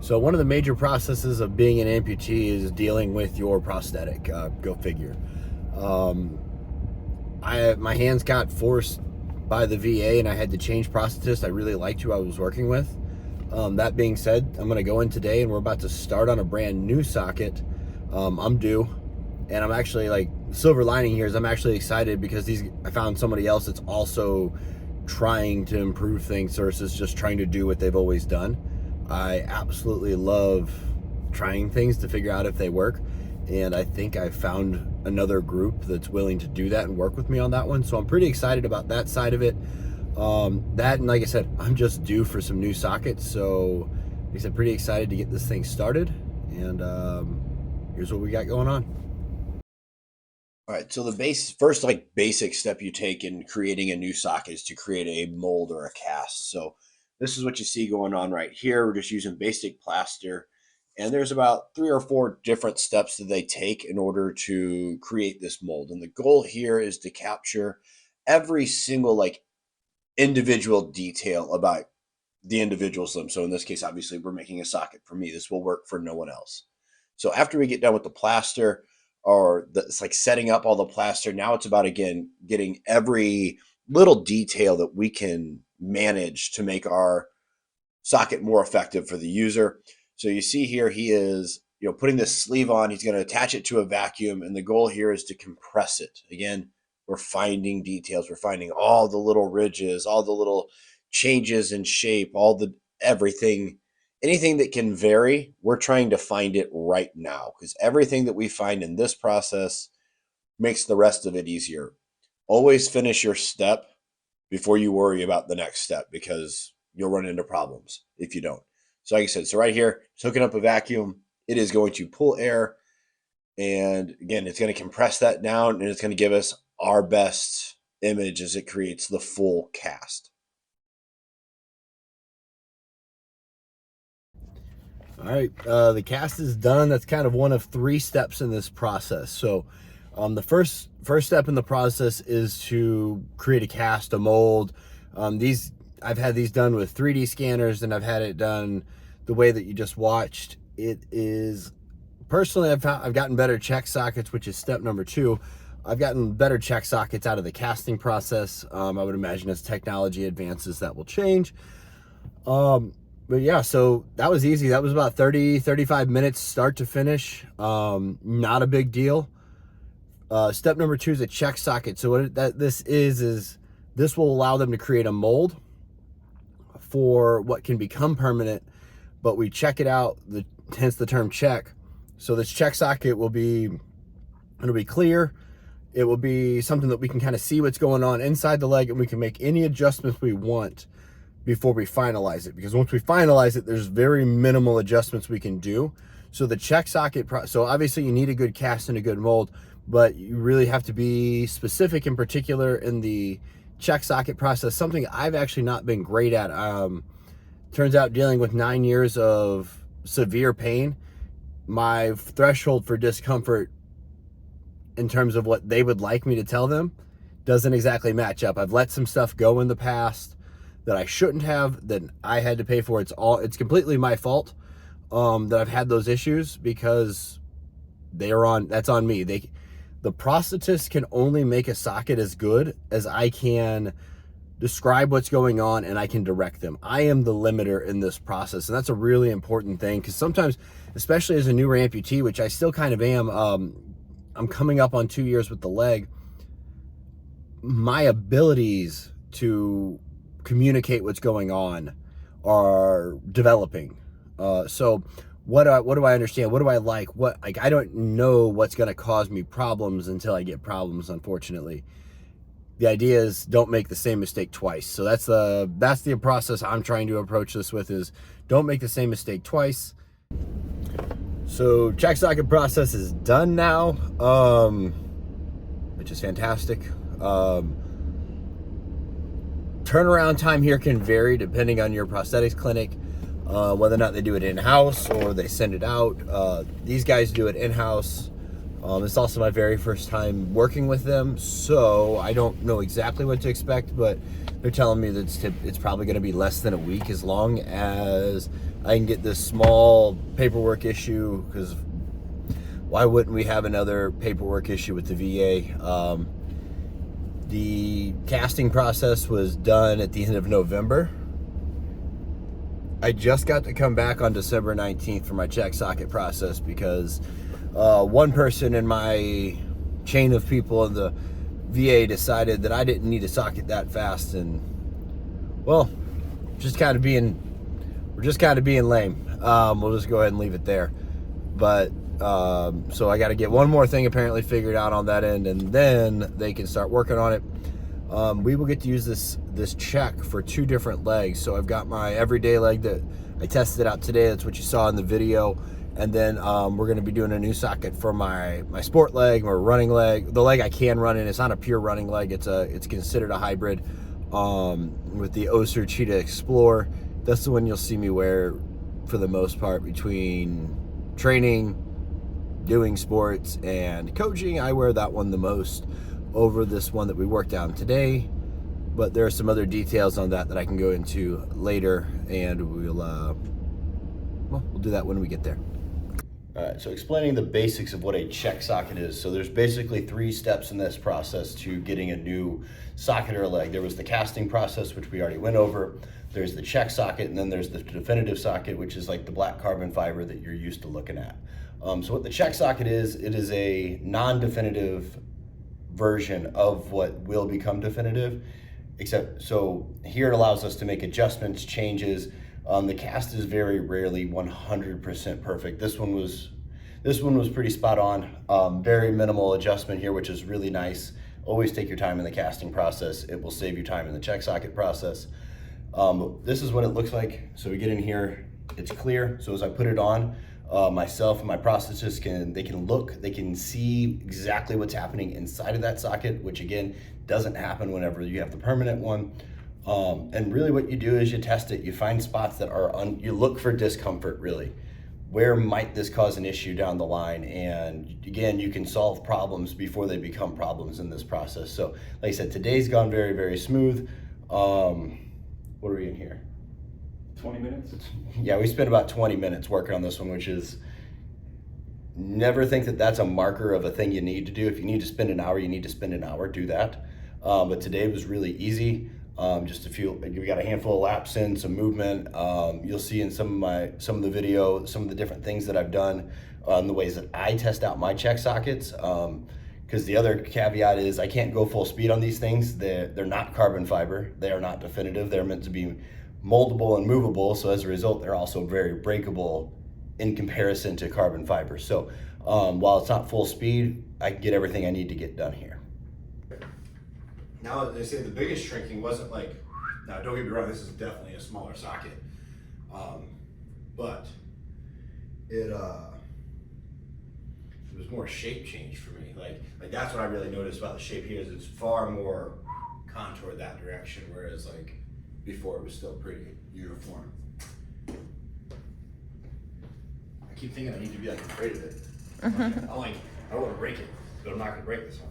So one of the major processes of being an amputee is dealing with your prosthetic. Go figure. Um, my hands got forced by the VA, and I had to change prosthetists. I really liked who I was working with. That being said, I'm going to go in today, and we're about to start on a brand new socket. I'm due, and I'm actually, like, silver lining here is I'm actually excited because I found somebody else that's also trying to improve things versus just trying to do what they've always done. I absolutely love trying things to figure out if they work, and I think I found another group that's willing to do that and work with me on that one. So I'm pretty excited about that side of it. That, and like I said, I'm just due for some new sockets, so like I said, pretty excited to get this thing started. And here's what we got going on. All right, so the first basic step you take in creating a new socket is to create a mold or a cast. So this is what you see going on right here. We're just using basic plaster, and there's about 3 or 4 different steps that they take in order to create this mold. And the goal here is to capture every single individual detail about the individual's limb. So in this case, obviously, we're making a socket for me. This will work for no one else. So after we get done with the plaster, it's like setting up all the plaster, now it's about, again, getting every little detail that we can manage to make our socket more effective for the user. So you see here, he is putting this sleeve on. He's going to attach it to a vacuum, and the goal here is to compress it. Again, we're finding details. We're finding all the little ridges, all the little changes in shape, everything. Anything that can vary, we're trying to find it right now, because everything that we find in this process makes the rest of it easier. Always finish your step before you worry about the next step, because you'll run into problems if you don't. So like I said, right here, it's hooking up a vacuum. It is going to pull air, and again, it's going to compress that down, and it's going to give us our best image as it creates the full cast. All right, the cast is done. That's kind of one of 3 steps in this process. So the first step in the process is to create a cast, a mold. I've had these done with 3D scanners, and I've had it done the way that you just watched. It is, personally, I've gotten better check sockets, which is step number 2. I've gotten better check sockets out of the casting process. I would imagine as technology advances, that will change. But yeah, so that was easy. That was about 35 minutes start to finish. Not a big deal. Step number 2 is a check socket. So what this is this will allow them to create a mold for what can become permanent, but we check it out, hence the term check. So this check socket it'll be clear. It will be something that we can kind of see what's going on inside the leg, and we can make any adjustments we want before we finalize it, because once we finalize it, there's very minimal adjustments we can do. So the check socket, so obviously you need a good cast and a good mold, but you really have to be specific, in particular in the check socket process, something I've actually not been great at. Turns out, dealing with 9 years of severe pain, my threshold for discomfort in terms of what they would like me to tell them doesn't exactly match up. I've let some stuff go in the past that I shouldn't have, that I had to pay for. It's completely my fault that I've had those issues, because that's on me. The prosthetist can only make a socket as good as I can describe what's going on, and I can direct them. I am the limiter in this process, and that's a really important thing, because sometimes, especially as a newer amputee, which I still kind of am, I'm coming up on 2 years with the leg, my abilities to communicate what's going on are developing. So what do I understand? What do I like? I don't know what's going to cause me problems until I get problems, unfortunately. The idea is, don't make the same mistake twice. So that's the process I'm trying to approach this with, is don't make the same mistake twice. So check socket process is done now, which is fantastic. Turnaround time here can vary depending on your prosthetics clinic, whether or not they do it in-house or they send it out. These guys do it in-house. It's also my very first time working with them, so I don't know exactly what to expect, but They're telling me that it's probably going to be less than a week, as long as I can get this small paperwork issue, because why wouldn't we have another paperwork issue with the VA? The casting process was done at the end of November. I just got to come back on December 19th for my check socket process because one person in my chain of people in the VA decided that I didn't need a socket that fast, and well, we're just kind of being lame. We'll just go ahead and leave it there. But so I got to get one more thing apparently figured out on that end, and then they can start working on it. We will get to use this check for 2 different legs. So I've got my everyday leg that I tested out today. That's what you saw in the video. And then we're going to be doing a new socket for my sport leg, my running leg, the leg I can run in. It's not a pure running leg. It's considered a hybrid with the Oser Cheetah Explorer. That's the one you'll see me wear for the most part between training, doing sports, and coaching. I wear that one the most over this one that we worked on today. But there are some other details on that I can go into later, and we'll do that when we get there. All right, so explaining the basics of what a check socket is. So there's basically 3 steps in this process to getting a new socket or leg. There was the casting process, which we already went over. There's the check socket, and then there's the definitive socket, which is like the black carbon fiber that you're used to looking at. So what the check socket is, it is a non-definitive version of what will become definitive, except so here it allows us to make adjustments, changes. The cast is very rarely 100% perfect. This one was pretty spot on. Very minimal adjustment here, which is really nice. Always take your time in the casting process. It will save you time in the check socket process. This is what it looks like. So we get in here, it's clear. So as I put it on, myself and my prosthetist can see exactly what's happening inside of that socket, which again doesn't happen whenever you have the permanent one. And really what you do is you test it. You find spots that you look for discomfort, really. Where might this cause an issue down the line? And again, you can solve problems before they become problems in this process. So like I said, today's gone very, very smooth. What are we in here? 20 minutes? Yeah, we spent about 20 minutes working on this one, which is, never think that that's a marker of a thing you need to do. If you need to spend an hour, you need to spend an hour, do that. But today was really easy. Just we got a handful of laps in, some movement. You'll see in some of the video, some of the different things that I've done, the ways that I test out my check sockets. Because the other caveat is I can't go full speed on these things. They're not carbon fiber. They are not definitive. They're meant to be moldable and movable. So as a result, they're also very breakable in comparison to carbon fiber. So while it's not full speed, I can get everything I need to get done here. Now, they say the biggest shrinking wasn't like, now don't get me wrong, this is definitely a smaller socket. But it was more shape change for me. Like that's what I really noticed about the shape here, is it's far more contoured that direction, whereas like before it was still pretty uniform. I keep thinking I need to be like afraid of it. I don't want to break it, but I'm not gonna break this one.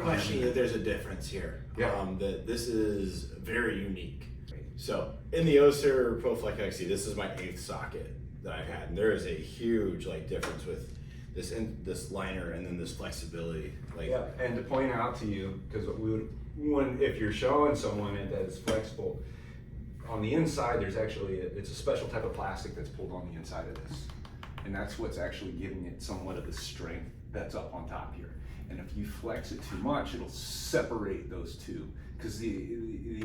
Question that there's a difference here. Yeah. That this is very unique. So in the Oser ProFlex XC, this is my 8th socket that I've had, and there is a huge difference with this liner and then this flexibility. Yeah, and to point out to you, because if you're showing someone that it's flexible, on the inside there's actually it's a special type of plastic that's pulled on the inside of this, and that's what's actually giving it somewhat of the strength that's up on top here. And if you flex it too much, it'll separate those two, because the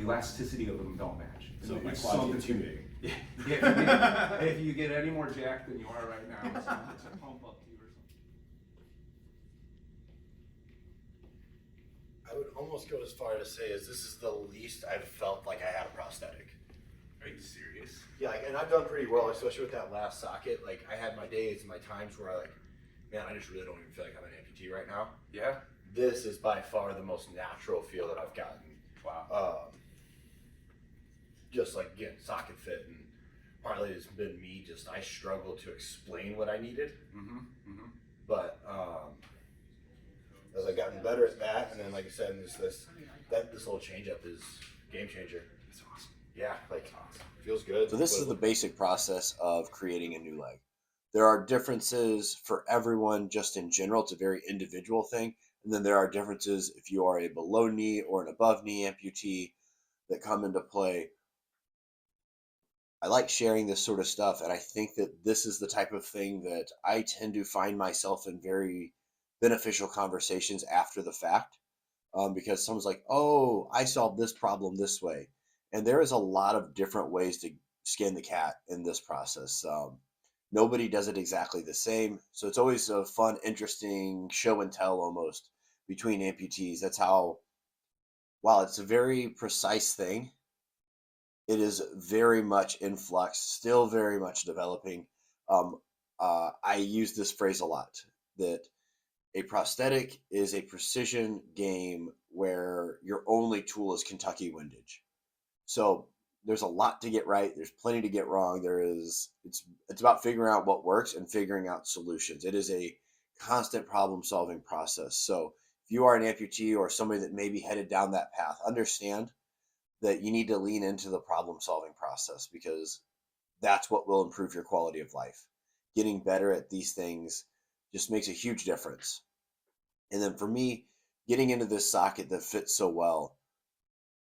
elasticity of them don't match. So my It's quads something get too big. Yeah, if you get any more jacked than you are right now, it's a pump up to you or something. I would almost go as far to say this is the least I've felt like I had a prosthetic. Are you serious? Yeah, and I've done pretty well, especially with that last socket. Like I had my days and my times where man, I just really don't even feel like I'm an amputee right now. Yeah. This is by far the most natural feel that I've gotten. Wow. just like getting socket fit, and partly it's been me just I struggle to explain what I needed. But as I've gotten better at that, and then like I said, this little change up is game changer. That's awesome. Yeah, like feels good. So this is the basic process of creating a new leg. There are differences for everyone just in general. It's a very individual thing. And then there are differences if you are a below knee or an above knee amputee that come into play. I like sharing this sort of stuff, and I think that this is the type of thing that I tend to find myself in very beneficial conversations after the fact, because someone's like, "Oh, I solved this problem this way," and there is a lot of different ways to skin the cat in this process. Nobody does it exactly the same, so it's always a fun, interesting show and tell almost between amputees. That's how, while it's a very precise thing, it is very much in flux, still very much developing. I use this phrase a lot, that a prosthetic is a precision game where your only tool is Kentucky windage. So there's a lot to get right. There's plenty to get wrong. It's about figuring out what works and figuring out solutions. It is a constant problem solving process. So if you are an amputee or somebody that may be headed down that path, understand that you need to lean into the problem solving process, because that's what will improve your quality of life. Getting better at these things just makes a huge difference. And then for me, getting into this socket that fits so well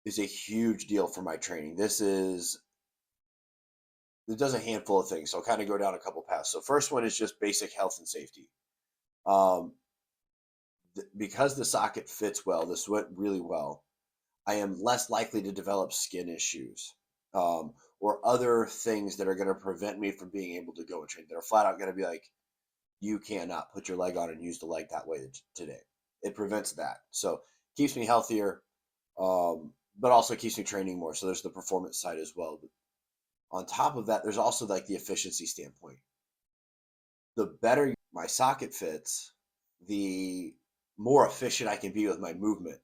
is a huge deal for my training. It does a handful of things. So I'll kind of go down a couple paths. So first one is just basic health and safety. Because the socket fits well, this went really well, I am less likely to develop skin issues, or other things that are going to prevent me from being able to go and train, that are flat out going to be like, you cannot put your leg on and use the leg that way today. It prevents that. So keeps me healthier, but also keeps me training more. So there's the performance side as well. But on top of that, there's also like the efficiency standpoint. The better my socket fits, the more efficient I can be with my movement.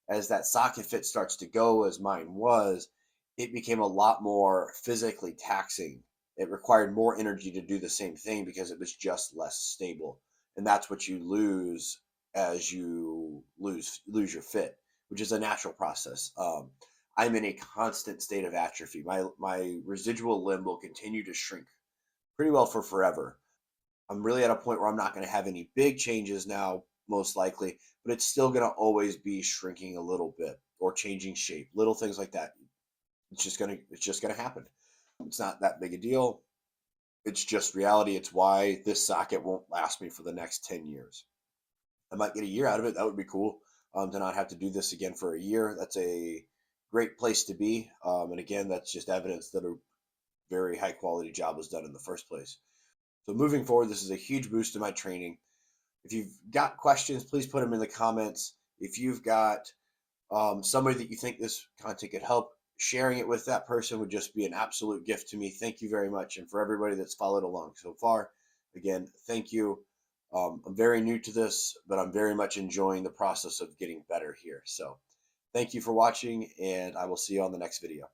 As that socket fit starts to go, as mine was, it became a lot more physically taxing. It required more energy to do the same thing because it was just less stable. And that's what you lose as you lose your fit, which is a natural process. I'm in a constant state of atrophy. My residual limb will continue to shrink pretty well for forever. I'm really at a point where I'm not going to have any big changes now, most likely, but it's still going to always be shrinking a little bit or changing shape, little things like that. It's just going to happen. It's not that big a deal. It's just reality. It's why this socket won't last me for the next 10 years. I might get a year out of it. That would be cool, to not have to do this again for a year. That's a great place to be. And again, that's just evidence that a very high quality job was done in the first place. So moving forward, this is a huge boost to my training. If you've got questions, please put them in the comments. If you've got somebody that you think this content could help, sharing it with that person would just be an absolute gift to me. Thank you very much. And for everybody that's followed along so far, again, thank you. I'm very new to this, but I'm very much enjoying the process of getting better here. So thank you for watching, and I will see you on the next video.